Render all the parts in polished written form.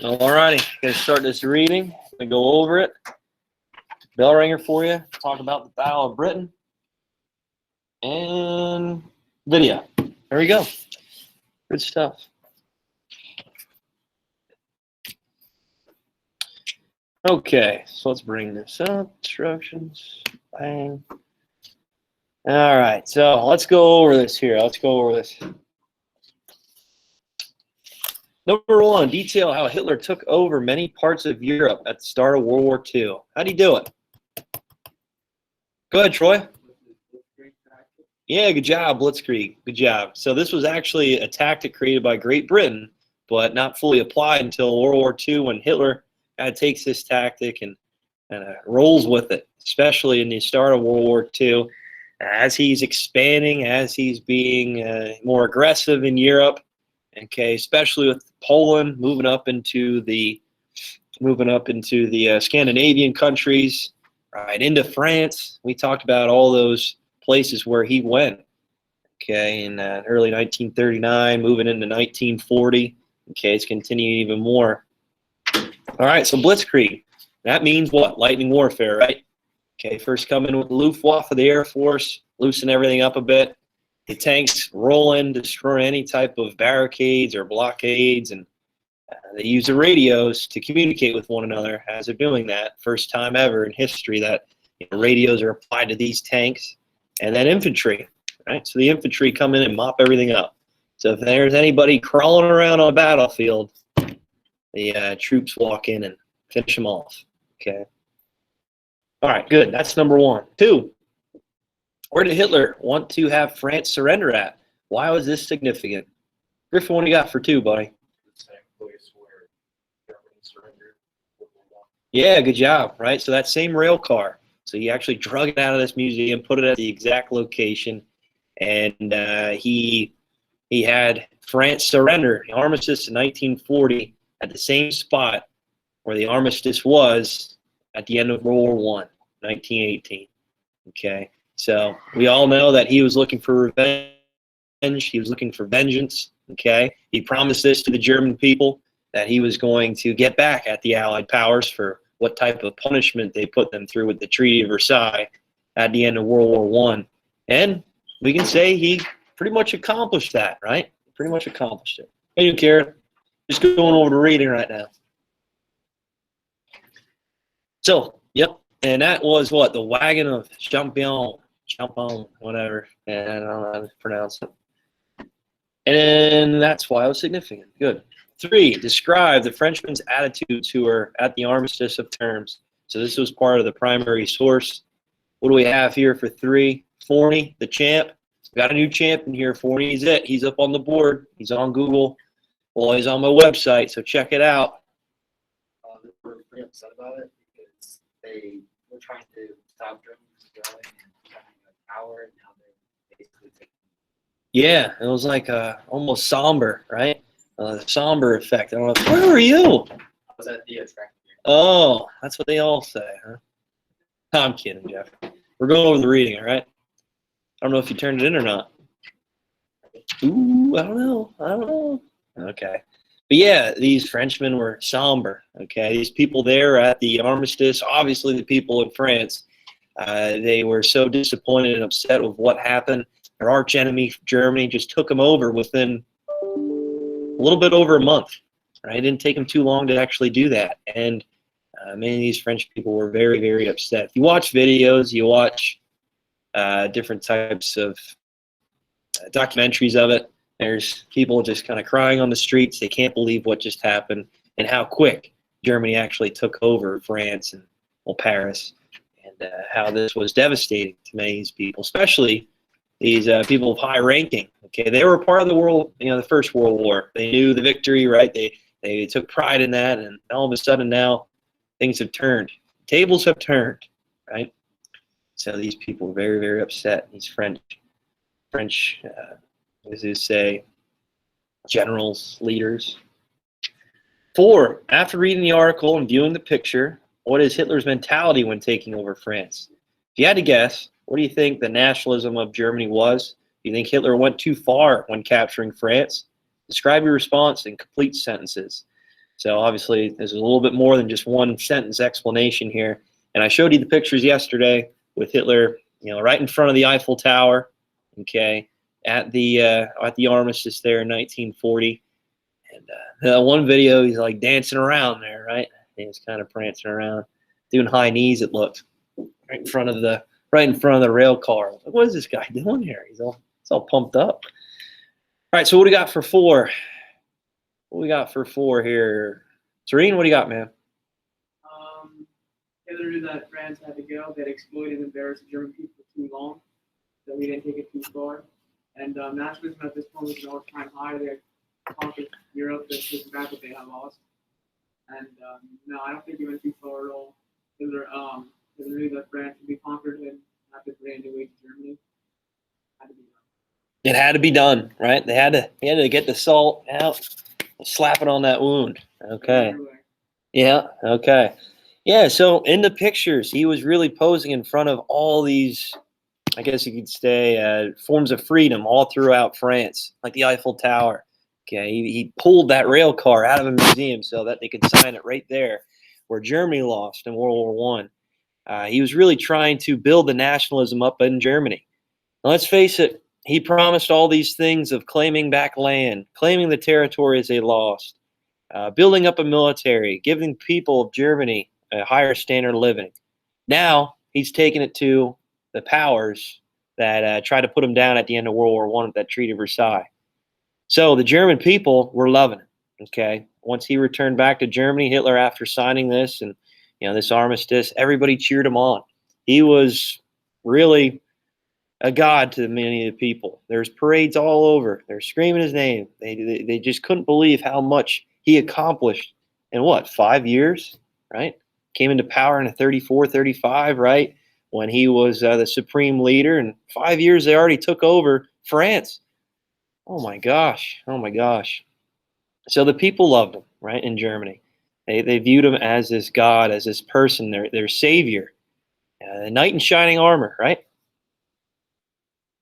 All righty, gonna start this reading. Gonna go over it. Bell ringer for you. Talk about the Battle of Britain and video. There we go. Good stuff. Okay, so let's bring this up. Instructions. Bang. All right, so let's go over this here. Let's go over this. Number one, detail how Hitler took over many parts of Europe at the start of World War II. How'd he do it? Go ahead, Troy. Yeah, good job, Blitzkrieg. Good job. So this was actually a tactic created by Great Britain, but not fully applied until World War II, when Hitler kind of takes this tactic and rolls with it, especially in the start of World War II. As he's expanding, as he's being more aggressive in Europe, okay, especially with Poland moving up into the Scandinavian countries, right into France. We talked about all those places where he went, okay, in early 1939, moving into 1940. Okay, it's continuing even more. All right, so Blitzkrieg. That means what? Lightning warfare, right? Okay, first come in with the Luftwaffe, the Air Force, loosen everything up a bit. The tanks roll in, destroy any type of barricades or blockades, and they use the radios to communicate with one another as they're doing that. First time ever in history that radios are applied to these tanks. And then infantry, right? So the infantry come in and mop everything up. So if there's anybody crawling around on a battlefield, the troops walk in and finish them off, okay? All right, good. That's number one. Two, where did Hitler want to have France surrender at? Why was this significant? Griffin, what do you got for two, buddy? The same place where Germany surrendered. Yeah, good job, right? So that same rail car. So he actually drug it out of this museum, put it at the exact location, and he had France surrender, the armistice in 1940, at the same spot where the armistice was at the end of World War I, 1918. Okay, so we all know that he was looking for revenge. He was looking for vengeance. Okay, he promised this to the German people, that he was going to get back at the Allied powers for what type of punishment they put them through with the Treaty of Versailles at the end of World War I. And we can say he pretty much accomplished that, right? Pretty much accomplished it. Hey, you, Karen. Just going over the reading right now. So, yep. And that was what? The wagon of Champion, whatever. And I don't know how to pronounce it. And that's why it was significant. Good. Three, describe the Frenchmen's attitudes who were at the armistice of terms. So this was part of the primary source. What do we have here for three? Forney, the champ. We got a new champion here. Forney is it. He's up on the board. He's on Google. Well, he's on my website, so check it out. They were pretty upset about it because they were trying to stop Germany from growing and becoming a power, and now they're basically taking. Yeah, it was like almost somber, right? Somber effect. I don't know. Where were you? I was at the track. Oh, that's what they all say, huh? I'm kidding, Jeff. We're going over the reading, all right? I don't know if you turned it in or not. Ooh, I don't know. Okay. But yeah, these Frenchmen were somber, okay? These people there at the armistice, obviously the people in France, they were so disappointed and upset with what happened. Their arch enemy, Germany, just took them over within a little bit over a month, right? It didn't take them too long to actually do that. And many of these French people were very, very upset. If you watch videos, you watch different types of documentaries of it, there's people just kind of crying on the streets. They can't believe what just happened and how quick Germany actually took over France and, well, Paris, and how this was devastating to many of these people, especially these people of high ranking. Okay, they were part of the world, the First World War. They knew the victory, right? They took pride in that, and all of a sudden now things have turned. Tables have turned, right? So these people were very, very upset. These French, as you say, generals, leaders. 4, after reading the article and viewing the picture, what is Hitler's mentality when taking over France? If you had to guess, what do you think the nationalism of Germany was? Do you think Hitler went too far when capturing France? Describe your response in complete sentences. So obviously, there's a little bit more than just one sentence explanation here. And I showed you the pictures yesterday with Hitler, right in front of the Eiffel Tower, okay, at the armistice there in 1940. And one video, he's like dancing around there, right? He's kind of prancing around, doing high knees. It looked right in front of the rail car. Like, what is this guy doing here? He's all pumped up. All right, so what do we got for 4? What we got for 4 here? Serene, what do you got, man? Hitler knew that France had to go. They'd exploited and embarrassed the German people for too long, so we didn't take it too far. And nationalism at this point was an all-time high. They had conquered Europe. This is bad that they have lost. And no, I don't think he went too far at all. Hitler knew that France would be conquered and have to bring a new way to Germany. It had to be done, right? They had to get the salt out, slap it on that wound. Okay. Yeah. Okay. Yeah. So in the pictures, he was really posing in front of all these, I guess you could say, forms of freedom all throughout France, like the Eiffel Tower. Okay. He pulled that rail car out of a museum so that they could sign it right there, where Germany lost in World War I. He was really trying to build the nationalism up in Germany. Now, let's face it. He promised all these things of claiming back land, claiming the territories they lost, building up a military, giving people of Germany a higher standard of living. Now he's taken it to the powers that tried to put him down at the end of World War I at that Treaty of Versailles. So the German people were loving it. Okay, once he returned back to Germany, Hitler, after signing this and this armistice, everybody cheered him on. He was really a god to many of the people. There's parades all over. They're screaming his name. They just couldn't believe how much he accomplished in 5 years, right? Came into power in 34, 35, right? When he was the supreme leader. In 5 years, they already took over France. Oh my gosh. Oh my gosh. So the people loved him, right, in Germany. They viewed him as this god, as this person, their savior. The knight in shining armor, right?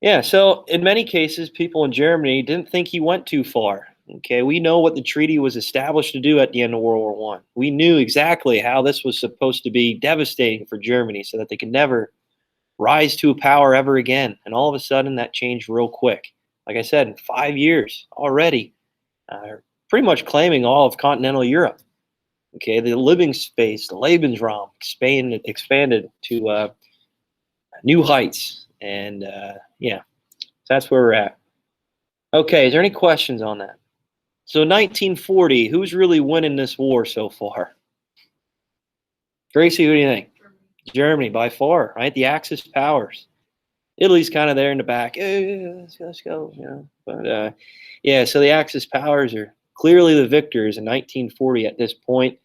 Yeah, so in many cases, people in Germany didn't think he went too far. Okay, we know what the treaty was established to do at the end of World War I. We knew exactly how this was supposed to be devastating for Germany so that they could never rise to power ever again. And all of a sudden, that changed real quick. Like I said, in 5 years already, pretty much claiming all of continental Europe. Okay, the living space, the Lebensraum, expanded to new heights. And yeah, so that's where we're at. Okay, is there any questions on that? So 1940, who's really winning this war so far? Gracie, who do you think? Germany, by far, right? The Axis powers. Italy's kind of there in the back. Hey, let's go. But yeah, so the Axis powers are clearly the victors in 1940 at this point.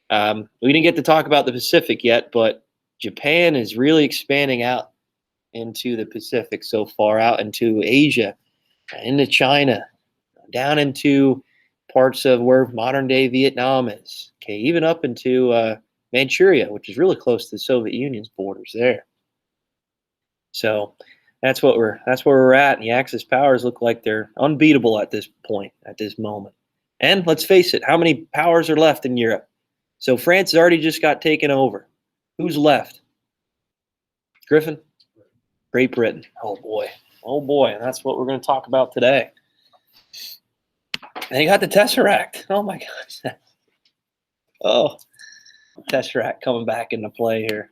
We didn't get to talk about the Pacific yet, but Japan is really expanding out into the Pacific so far, out into Asia, into China, down into parts of where modern-day Vietnam is. Okay, even up into Manchuria, which is really close to the Soviet Union's borders there. So that's where we're at. And the Axis powers look like they're unbeatable at this point, at this moment. And let's face it, how many powers are left in Europe? So France has already just got taken over. Who's left? Griffin? Great Britain. Oh boy. Oh boy. And that's what we're going to talk about today. They got the Tesseract. Oh my gosh. Oh, Tesseract coming back into play here.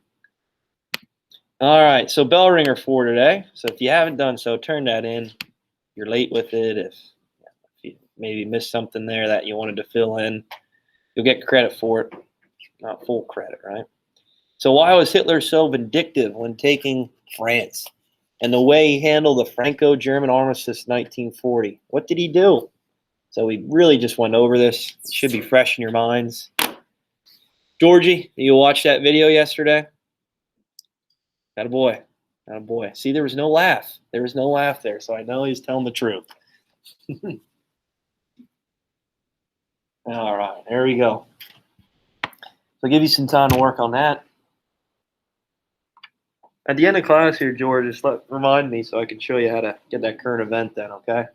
All right. So bell ringer for today. So if you haven't done so, turn that in. You're late with it. If you maybe missed something there that you wanted to fill in, you'll get credit for it. Not full credit, right? So why was Hitler so vindictive when taking France? And the way he handled the Franco-German armistice in 1940. What did he do? So we really just went over this. It should be fresh in your minds. Georgie, you watched that video yesterday? Attaboy. Attaboy. See, there was no laugh. There was no laugh there, so I know he's telling the truth. All right, there we go. So I'll give you some time to work on that. At the end of class here, George, just remind me so I can show you how to get that current event then, okay?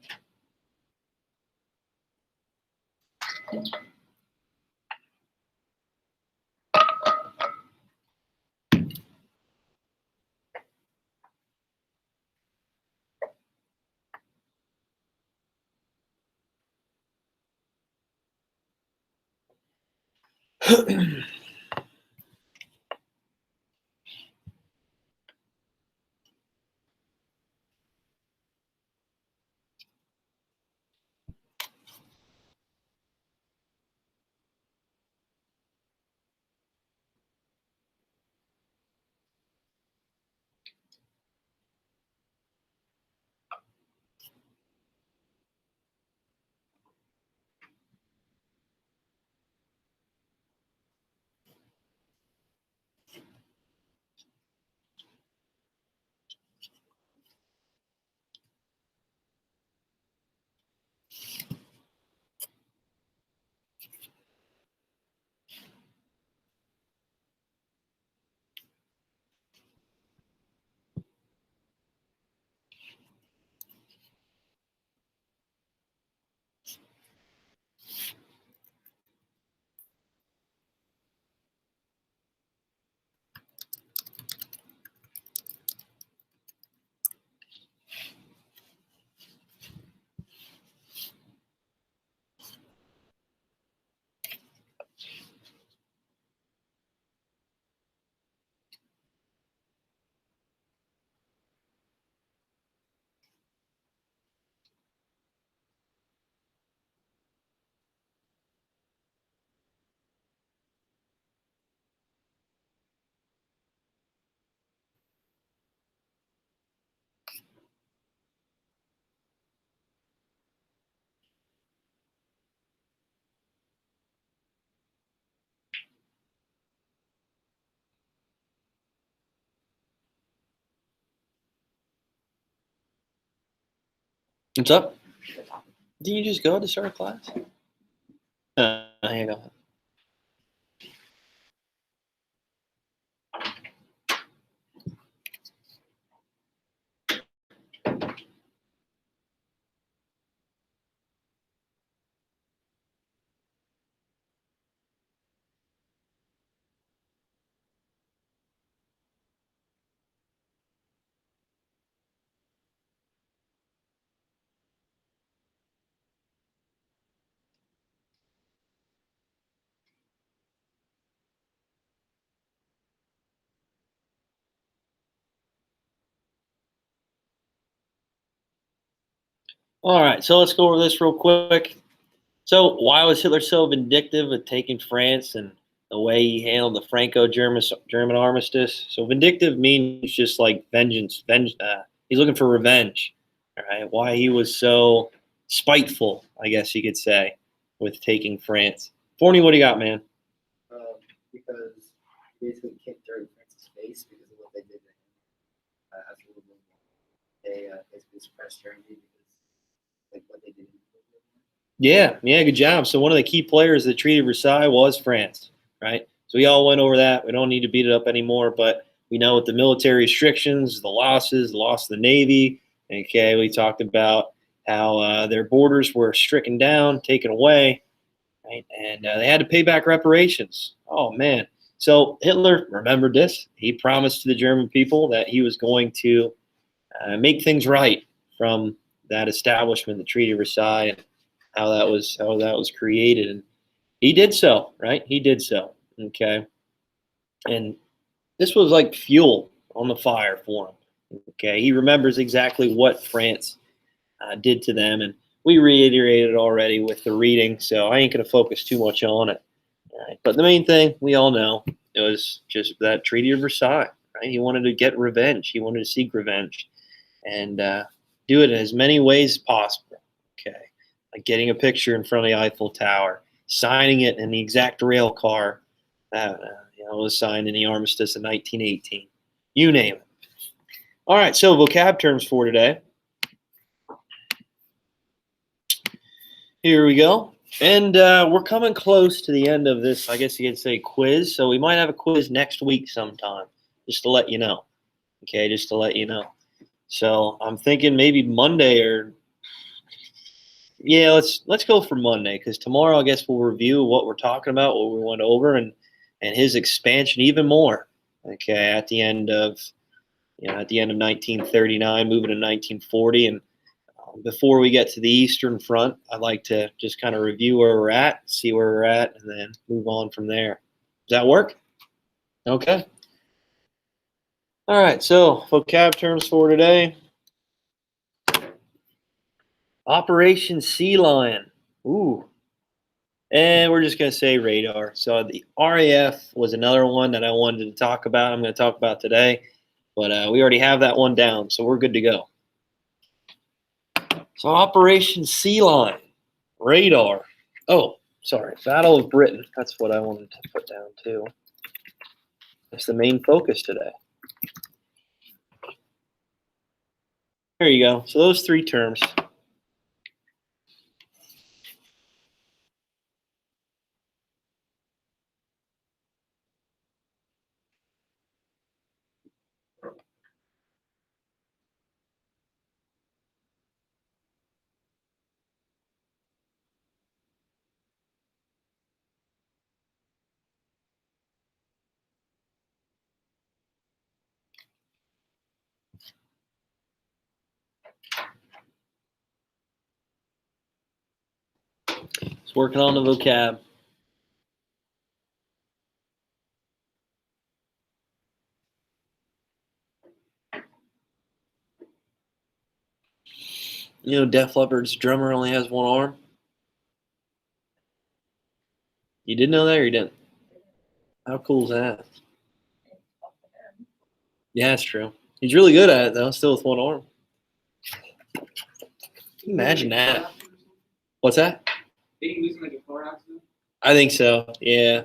What's up? Didn't you just go to start a class? Hang on. All right, so let's go over this real quick. So, why was Hitler so vindictive at taking France and the way he handled the Franco-German armistice? So, vindictive means just like vengeance. He's looking for revenge. All right, why he was so spiteful, I guess you could say, with taking France. Forney, what do you got, man? Because he basically kicked during France's face because of what they did to him after World War I. They basically suppressed Germany because like what they did. Yeah, good job. So one of the key players of the Treaty of Versailles was France, right? So we all went over that. We don't need to beat it up anymore, but we know with the military restrictions, the losses, the loss of the Navy. Okay, we talked about how their borders were stricken down, taken away, right? And they had to pay back reparations. Oh man! So Hitler remembered this. He promised to the German people that he was going to make things right from that establishment, the Treaty of Versailles, and how that was created, and he did so, right? He did so. Okay, and this was like fuel on the fire for him. Okay, he remembers exactly what France did to them, and we reiterated already with the reading, so I ain't going to focus too much on it. All right, but the main thing we all know it was just that Treaty of Versailles. Right? He wanted to get revenge. He wanted to seek revenge, and do it in as many ways as possible. Okay, like getting a picture in front of the Eiffel Tower, signing it in the exact rail car that was signed in the armistice in 1918. You name it. All right, so vocab terms for today. Here we go. And we're coming close to the end of this, I guess you could say, quiz. So we might have a quiz next week sometime, just to let you know. Okay, just to let you know. So I'm thinking maybe Monday or yeah, let's go for Monday because tomorrow I guess we'll review what we're talking about, what we went over, and his expansion even more. Okay, at the end of 1939, moving to 1940, and Before we get to the Eastern Front, I'd like to just kind of review where we're at, see where we're at, and then move on from there. Does that work? Okay. All right, so vocab terms for today. Operation Sea Lion. Ooh. And we're just going to say radar. So the RAF was another one that I wanted to talk about. I'm going to talk about today. But we already have that one down, so we're good to go. So Operation Sea Lion. Radar. Oh, sorry. Battle of Britain. That's what I wanted to put down too. That's the main focus today. There you go. So those three terms. Just working on the vocab. You know, Def Leppard's drummer only has one arm. You did know that, or you didn't? How cool is that? Yeah, that's true. He's really good at it, though, still with one arm. Can you imagine that? What's that? Did he lose in like a car accident? I think so. Yeah,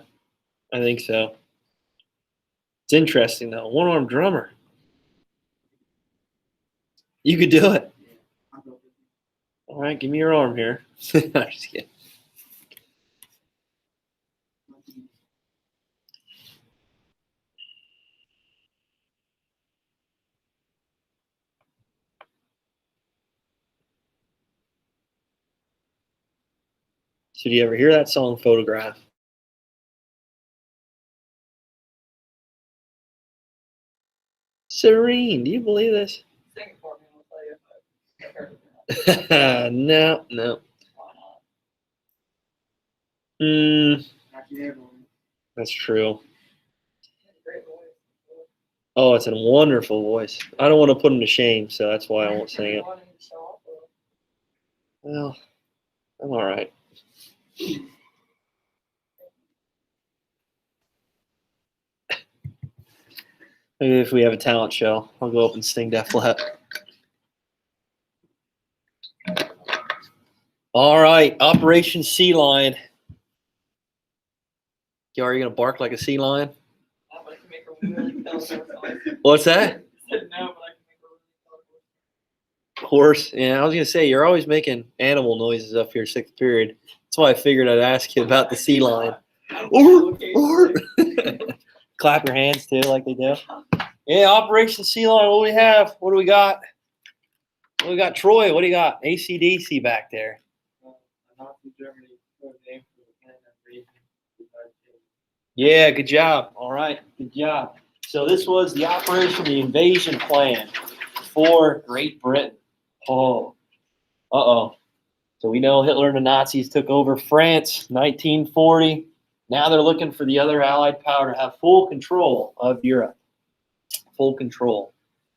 I think so. It's interesting, though. One-arm drummer. You could do it. All right, give me your arm here. I'm just kidding. So do you ever hear that song, Photograph? Serene, do you believe this? Sing it for me, I'll tell you if I've heard it. No. Why not? That's true. Great voice. Oh, it's a wonderful voice. I don't want to put him to shame, so that's why I won't sing it. Wanting to show off, or- Well, I'm all right. Maybe if we have a talent show, I'll go up and sing Def Leppard. All right, Operation Sea Lion. Are you gonna bark like a sea lion? No, but I can make a really killer voice. What's that? I said no, but I can make a really killer voice. Horse. Yeah, I was gonna say you're always making animal noises up here, sixth period. That's why I figured I'd ask you about the sea lion. Or clap your hands too, like they do. Yeah, Operation Sea Lion. What do we have? What do we got? We got Troy. What do you got? AC/DC back there. Nazi Germany was named for the planet region. Yeah, good job. All right, good job. So this was the operation, the invasion plan for Great Britain. Oh, uh-oh. So we know Hitler and the Nazis took over France, 1940. Now they're looking for the other Allied power to have full control of Europe. Full control.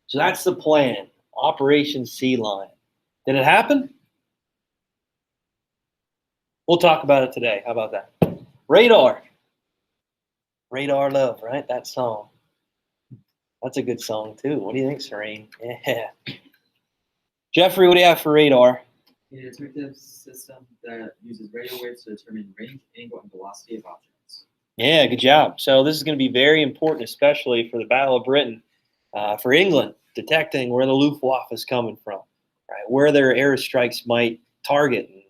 So that's the plan, Operation Sea Lion. Did it happen? We'll talk about it today. How about that? Radar. Radar Love, right? That song. That's a good song, too. What do you think, Serene? Yeah. Jeffrey, what do you have for radar? An interactive system that uses radio waves to determine range, angle, and velocity of objects. Yeah, good job. So this is going to be very important, especially for the Battle of Britain, for England, detecting where the Luftwaffe is coming from, right? Where their airstrikes might target, and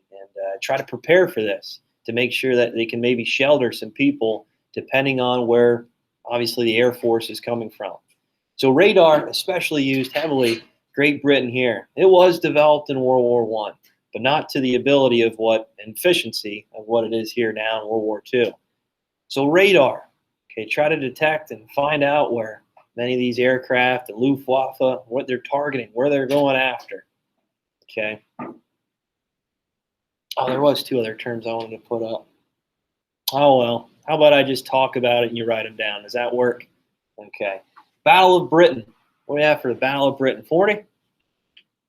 try to prepare for this to make sure that they can maybe shelter some people depending on where, obviously, the Air Force is coming from. So radar, especially used heavily, Great Britain here. It was developed in World War I, but not to the ability of efficiency of what it is here now in World War II. So radar, okay, try to detect and find out where many of these aircraft, the Luftwaffe, what they're targeting, where they're going after. Okay. Oh, there was two other terms I wanted to put up. Oh, well, how about I just talk about it and you write them down? Does that work? Okay. Battle of Britain. What do we have for the Battle of Britain? 40?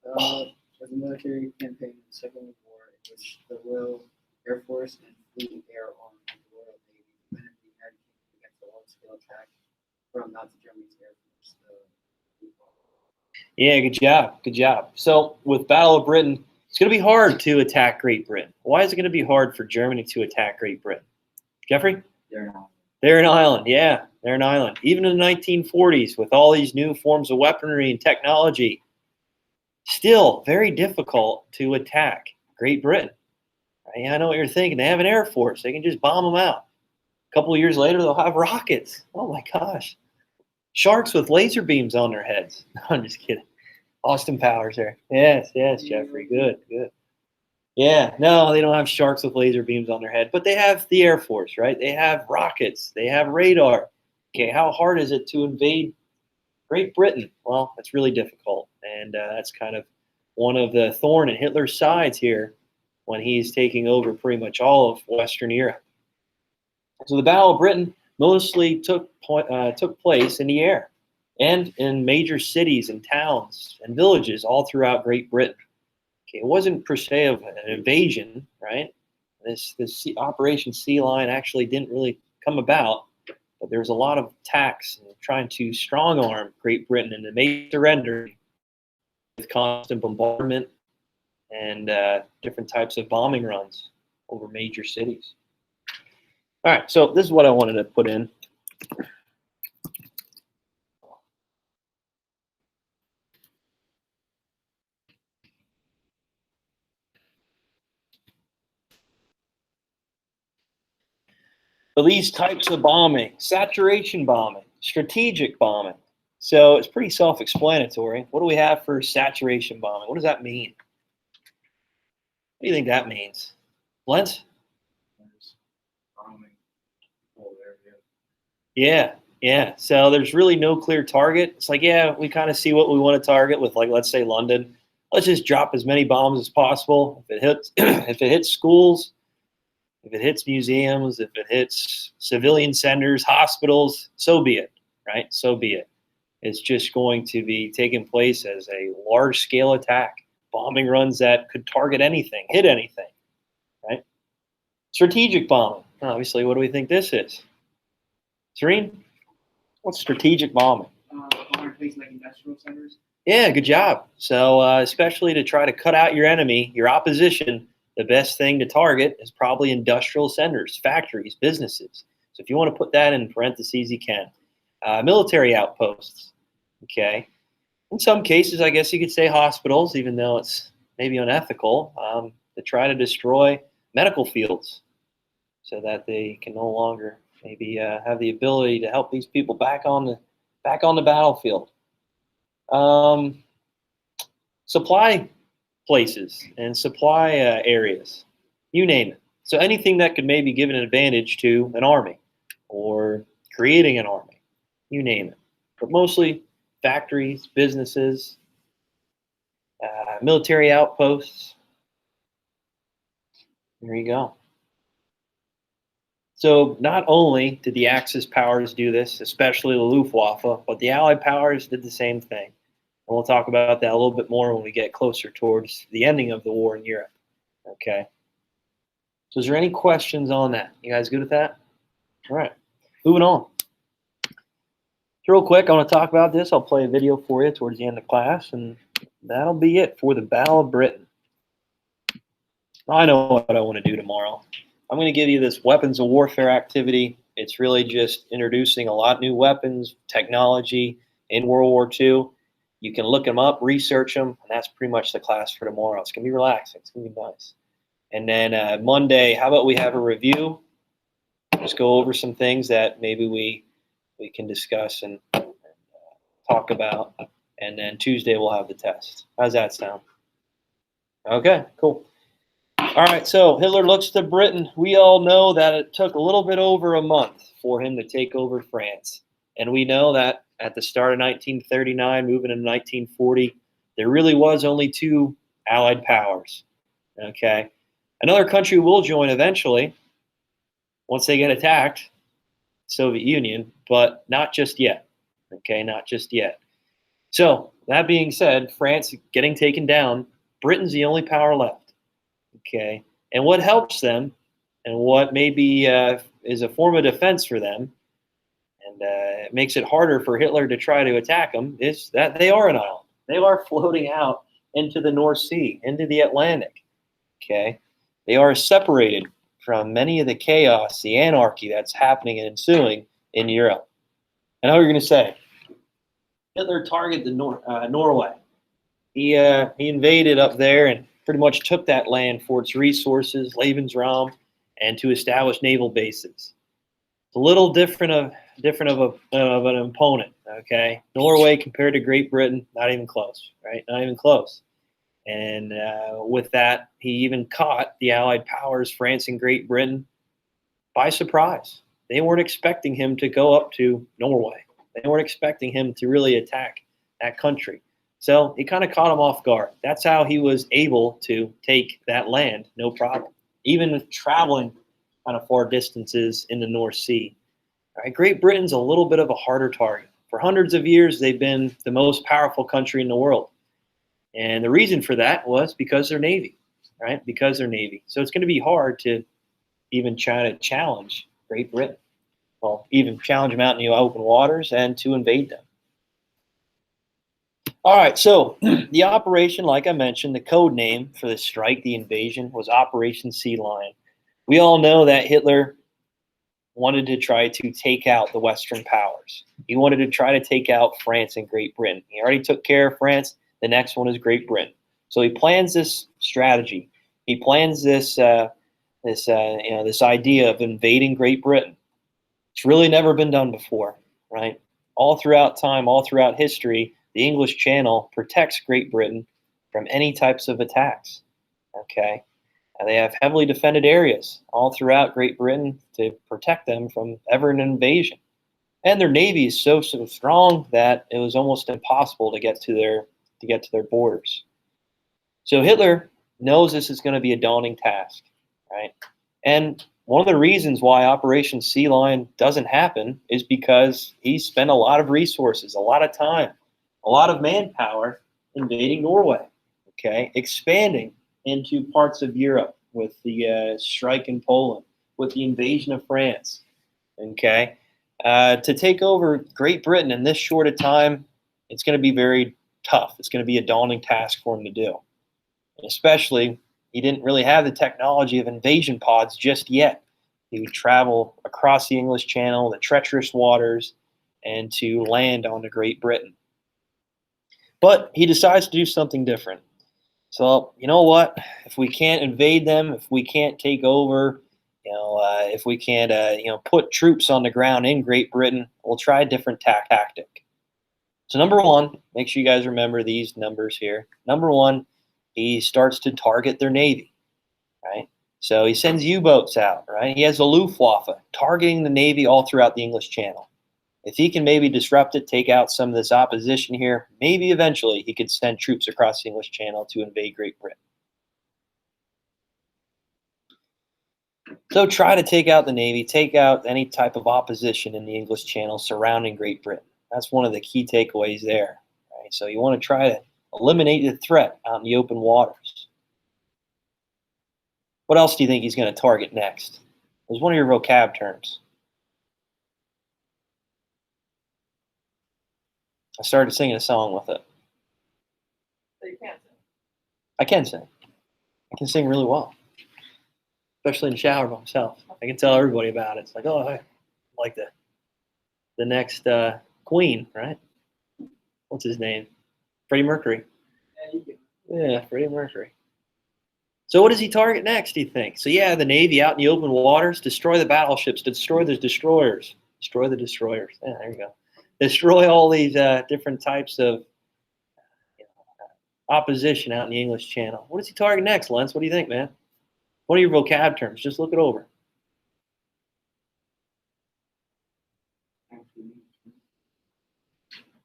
Was a military campaign in the Second World War in which the Royal Air Force and Fleet Air Arm of the Royal Navy defended the United Kingdom against a large-scale attack from Nazi Germany's Air Force. Yeah, good job. Good job. So with Battle of Britain, it's going to be hard to attack Great Britain. Why is it going to be hard for Germany to attack Great Britain? Jeffrey? They're not. They're an island. Yeah, they're an island. Even in the 1940s, with all these new forms of weaponry and technology, still very difficult to attack Great Britain. Right? I know what you're thinking. They have an air force. They can just bomb them out. A couple of years later, they'll have rockets. Oh my gosh. Sharks with laser beams on their heads. No, I'm just kidding. Austin Powers there. Yes, Jeffrey. Good. Yeah, no, they don't have sharks with laser beams on their head, but they have the Air Force, right? They have rockets. They have radar. Okay, how hard is it to invade Great Britain? Well, it's really difficult, and that's kind of one of the thorn in Hitler's sides here when he's taking over pretty much all of Western Europe. So the Battle of Britain mostly took place in the air and in major cities and towns and villages all throughout Great Britain. Okay, it wasn't per se of an invasion, right? This Operation Sea Lion actually didn't really come about, but there was a lot of attacks and trying to strong arm Great Britain into major surrender with constant bombardment and different types of bombing runs over major cities. All right, so this is what I wanted to put in. So these types of bombing: saturation bombing, strategic bombing. So it's pretty self-explanatory. What do we have for saturation bombing? What does that mean? What do you think that means? Lent? Yeah. So there's really no clear target. It's like, yeah, we kind of see what we want to target with, like, let's say London. Let's just drop as many bombs as possible. If it hits, if it hits schools, if it hits museums, if it hits civilian centers, hospitals, so be it, right? So be it. It's just going to be taking place as a large-scale attack, bombing runs that could target anything, hit anything, right? Strategic bombing. Obviously, what do we think this is? Serene, what's strategic bombing? Bombing places like industrial centers. Yeah, good job. So especially to try to cut out your enemy, your opposition, the best thing to target is probably industrial centers, factories, businesses. So if you want to put that in parentheses, you can. Military outposts, okay? In some cases, I guess you could say hospitals, even though it's maybe unethical, to try to destroy medical fields so that they can no longer maybe have the ability to help these people back on the battlefield. Supply places and supply areas, you name it. So anything that could maybe give an advantage to an army or creating an army, you name it. But mostly factories, businesses, military outposts. There you go. So not only did the Axis powers do this, especially the Luftwaffe, but the Allied powers did the same thing. And we'll talk about that a little bit more when we get closer towards the ending of the war in Europe. Okay. So is there any questions on that? You guys good with that? All right. Moving on. So real quick, I want to talk about this. I'll play a video for you towards the end of class, and that'll be it for the Battle of Britain. I know what I want to do tomorrow. I'm going to give you this weapons of warfare activity. It's really just introducing a lot of new weapons, technology in World War II. You can look them up, research them, and that's pretty much the class for tomorrow. It's going to be relaxing. It's going to be nice. And then Monday, how about we have a review? Just go over some things that maybe we can discuss and talk about. And then Tuesday, we'll have the test. How's that sound? Okay, cool. All right, so Hitler looks to Britain. We all know that it took a little bit over a month for him to take over France. And we know that at the start of 1939, moving into 1940, there really was only two Allied powers. Okay. Another country will join eventually once they get attacked, Soviet Union, but not just yet. Okay, not just yet. So that being said, France getting taken down, Britain's the only power left. Okay, and what helps them, and what maybe is a form of defense for them, and it makes it harder for Hitler to try to attack them, is that they are an island. They are floating out into the North Sea, into the Atlantic. Okay, they are separated from many of the chaos, the anarchy that's happening and ensuing in Europe. And how are you going to say? Hitler targeted Norway. He invaded up there and pretty much took that land for its resources, Lebensraum, and to establish naval bases. It's a little different of an opponent. Okay, Norway compared to Great Britain, not even close, right? Not even close. And with that, he even caught the Allied powers, France and Great Britain, by surprise. They weren't expecting him to go up to Norway. They weren't expecting him to really attack that country. So he kind of caught him off guard. That's how he was able to take that land, no problem. Even traveling kind of far distances in the North Sea. All right, Great Britain's a little bit of a harder target. For hundreds of years, they've been the most powerful country in the world. And the reason for that was because their Navy, right? Because their Navy. So it's going to be hard to even try to challenge Great Britain. Well, even challenge them out in the open waters and to invade them. All right, so the operation, like I mentioned, the code name for the strike, the invasion, was Operation Sea Lion. We all know that Hitler wanted to try to take out the Western powers. He wanted to try to take out France and Great Britain. He already took care of France. The next one is Great Britain. So he plans this strategy. He plans this idea of invading Great Britain. It's really never been done before, right? All throughout time, all throughout history, the English Channel protects Great Britain from any types of attacks. Okay, and they have heavily defended areas all throughout Great Britain to protect them from ever an invasion. And their navy is so strong that it was almost impossible to get to their borders. So Hitler knows this is going to be a daunting task, right? And one of the reasons why Operation Sea Lion doesn't happen is because he spent a lot of resources, a lot of time, a lot of manpower invading Norway, okay, expanding into parts of Europe with the strike in Poland, with the invasion of France, okay. To take over Great Britain in this short a time, it's going to be very tough. It's going to be a daunting task for him to do. And especially, he didn't really have the technology of invasion pods just yet. He would travel across the English Channel, the treacherous waters, and to land onto Great Britain. But he decides to do something different. So, you know what? If we can't invade them, if we can't take over, if we can't, put troops on the ground in Great Britain, we'll try a different tactic. So, number one, make sure you guys remember these numbers here. Number one, he starts to target their navy, right? So he sends U-boats out, right? He has a Luftwaffe targeting the navy all throughout the English Channel. If he can maybe disrupt it, take out some of this opposition here, maybe eventually he could send troops across the English Channel to invade Great Britain. So try to take out the navy, take out any type of opposition in the English Channel surrounding Great Britain. That's one of the key takeaways there. Right? So you want to try to eliminate the threat out in the open waters. What else do you think he's going to target next? There's one of your vocab terms. I started singing a song with it. So you can't sing. I can sing. I can sing really well, especially in the shower by myself. I can tell everybody about it. It's like, oh, I like the next Queen, right? What's his name? Freddie Mercury. Yeah, Freddie Mercury. So what does he target next, do you think? So yeah, the Navy out in the open waters, destroy the battleships, destroy the destroyers. Destroy the destroyers. Yeah, there you go. Destroy all these different types of opposition out in the English Channel. What does he target next, Lentz? What do you think, man? What are your vocab terms? Just look it over.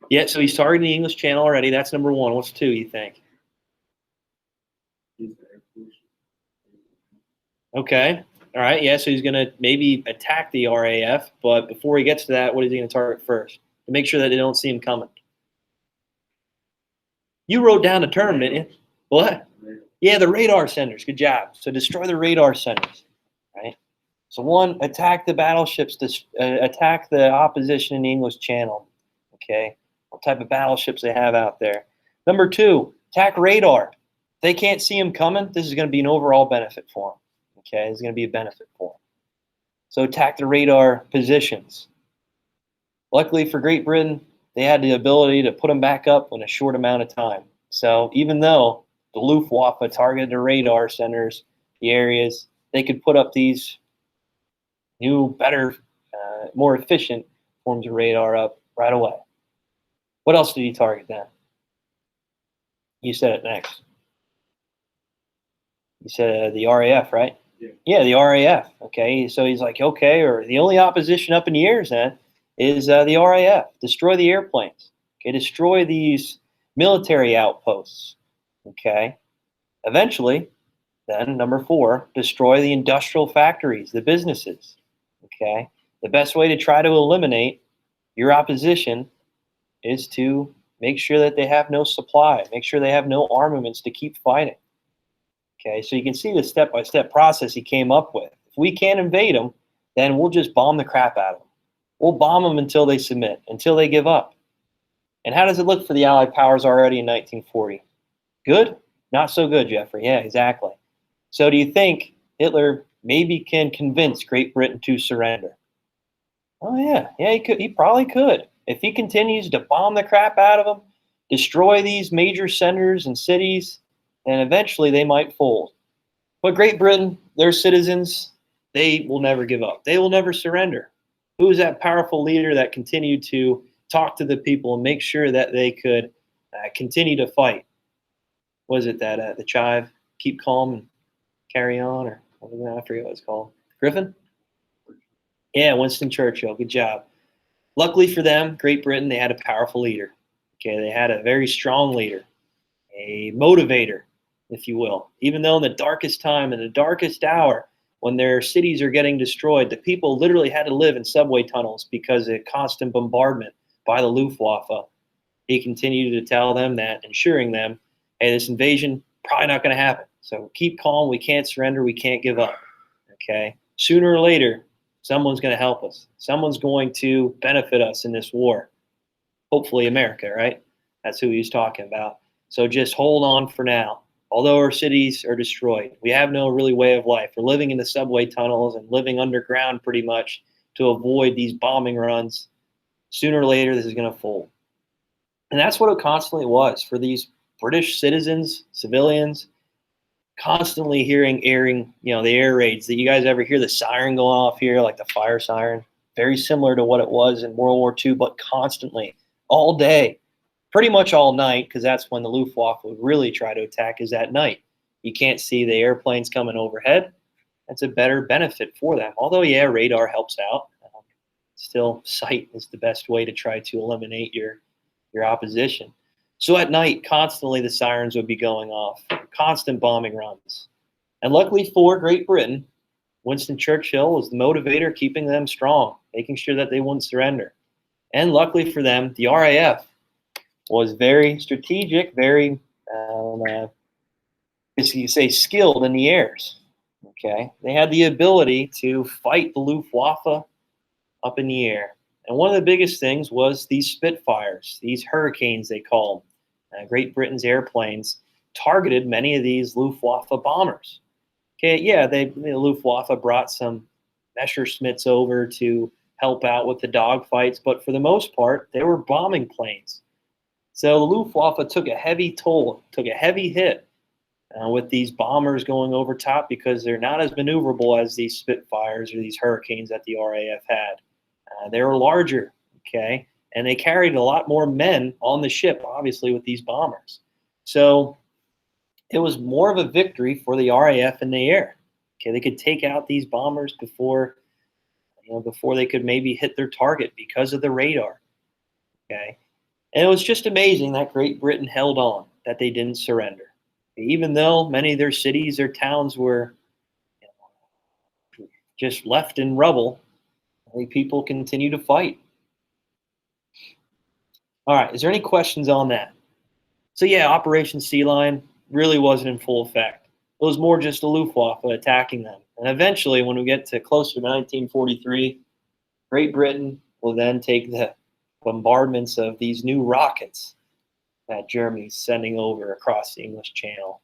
Yeah, so he's targeting the English Channel already. That's number one. What's two, you think? Okay. All right. Yeah. So he's going to maybe attack the RAF, but before he gets to that, what is he going to target first to make sure that they don't see him coming? You wrote down the term, didn't you? What? Yeah, the radar centers. Good job. So destroy the radar centers, right? So one, attack the battleships. Attack the opposition in the English Channel. Okay, what type of battleships they have out there? Number two, attack radar. If they can't see them coming, this is going to be an overall benefit for them. Okay, it's going to be a benefit for them. So attack the radar positions. Luckily for Great Britain, they had the ability to put them back up in a short amount of time. So even though the Luftwaffe targeted the radar centers, the areas, they could put up these new, better, more efficient forms of radar up right away. What else did he target then? You said it next. You said the RAF, right? Yeah, the RAF. Okay, so he's like, okay, or the only opposition up in the air then is the RAF. Destroy the airplanes. Okay, destroy these military outposts. Okay, eventually, then number four, destroy the industrial factories, the businesses. Okay, the best way to try to eliminate your opposition is to make sure that they have no supply, make sure they have no armaments to keep fighting. Okay, so you can see the step-by-step process he came up with. If we can't invade them, then we'll just bomb the crap out of them. We'll bomb them until they submit, until they give up. And how does it look for the Allied powers already in 1940? Good? Not so good, Jeffrey. Yeah, exactly. So do you think Hitler maybe can convince Great Britain to surrender? Oh, yeah. Yeah, he could. He probably could. If he continues to bomb the crap out of them, destroy these major centers and cities, then eventually they might fold. But Great Britain, their citizens, they will never give up. They will never surrender. Who was that powerful leader that continued to talk to the people and make sure that they could continue to fight? Was it that the chive, keep calm and carry on, or what was that? I forget what it's called. Griffin? Yeah, Winston Churchill. Good job. Luckily for them, Great Britain, they had a powerful leader. Okay, they had a very strong leader, a motivator, if you will. Even though in the darkest time, in the darkest hour, when their cities are getting destroyed, the people literally had to live in subway tunnels because of constant bombardment by the Luftwaffe. He continued to tell them that, ensuring them, hey, this invasion probably not going to happen. So keep calm. We can't surrender. We can't give up. Okay. Sooner or later, someone's going to help us. Someone's going to benefit us in this war. Hopefully America, right? That's who he's talking about. So just hold on for now. Although our cities are destroyed, we have no really way of life. We're living in the subway tunnels and living underground pretty much to avoid these bombing runs. Sooner or later, this is going to fold. And that's what it constantly was for these British citizens, civilians, constantly airing, the air raids. That you guys ever hear the siren going off here, like the fire siren? Very similar to what it was in World War II, but constantly, all day, pretty much all night, because that's when the Luftwaffe would really try to attack, is at night. You can't see the airplanes coming overhead. That's a better benefit for them. Although, yeah, radar helps out. Still, sight is the best way to try to eliminate your opposition. So at night, constantly the sirens would be going off, constant bombing runs. And luckily for Great Britain, Winston Churchill was the motivator, keeping them strong, making sure that they wouldn't surrender. And luckily for them, the RAF was very strategic, very, as you say, skilled in the airs. Okay, they had the ability to fight the Luftwaffe up in the air. And one of the biggest things was these Spitfires, these Hurricanes they call them. Great Britain's airplanes targeted many of these Luftwaffe bombers. Okay, yeah, the Luftwaffe brought some Messerschmitts over to help out with the dogfights, but for the most part, they were bombing planes. So the Luftwaffe took a heavy toll, took a heavy hit with these bombers going over top because they're not as maneuverable as these Spitfires or these Hurricanes that the RAF had. They were larger, okay, and they carried a lot more men on the ship, obviously, with these bombers. So it was more of a victory for the RAF in the air. Okay, they could take out these bombers before they could maybe hit their target because of the radar. Okay, and it was just amazing that Great Britain held on, that they didn't surrender, even though many of their cities or towns were just left in rubble. The people continue to fight. All right, is there any questions on that? So yeah, Operation Sea Lion really wasn't in full effect. It was more just the Luftwaffe attacking them. And eventually, when we get to closer to 1943, Great Britain will then take the bombardments of these new rockets that Germany's sending over across the English Channel.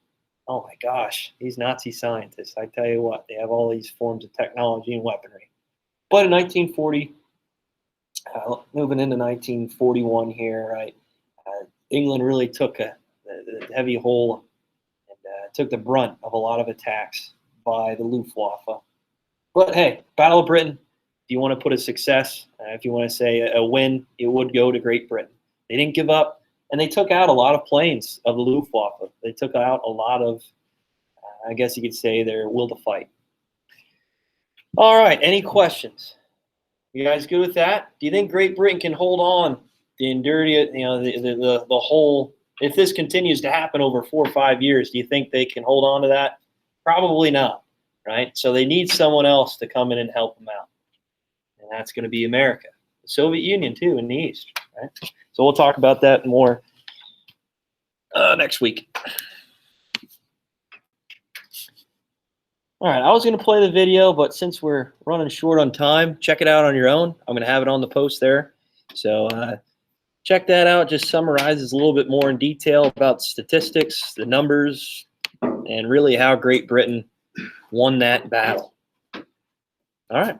Oh my gosh, these Nazi scientists, I tell you what, they have all these forms of technology and weaponry. But in 1940, moving into 1941 here, right, England really took a heavy hole and took the brunt of a lot of attacks by the Luftwaffe. But hey, Battle of Britain, if you want to put a success, if you want to say a win, it would go to Great Britain. They didn't give up, and they took out a lot of planes of the Luftwaffe. They took out a lot of, I guess you could say, their will to fight. All right, any questions? You guys good with that? Do you think Great Britain can hold on the the whole, if this continues to happen over 4 or 5 years, do you think they can hold on to that? Probably not, right? So they need someone else to come in and help them out. And that's going to be America. The Soviet Union, too, in the East, right? So we'll talk about that more next week. All right, I was going to play the video, but since we're running short on time, check it out on your own. I'm going to have it on the post there. So check that out. Just summarizes a little bit more in detail about statistics, the numbers, and really how Great Britain won that battle. All right.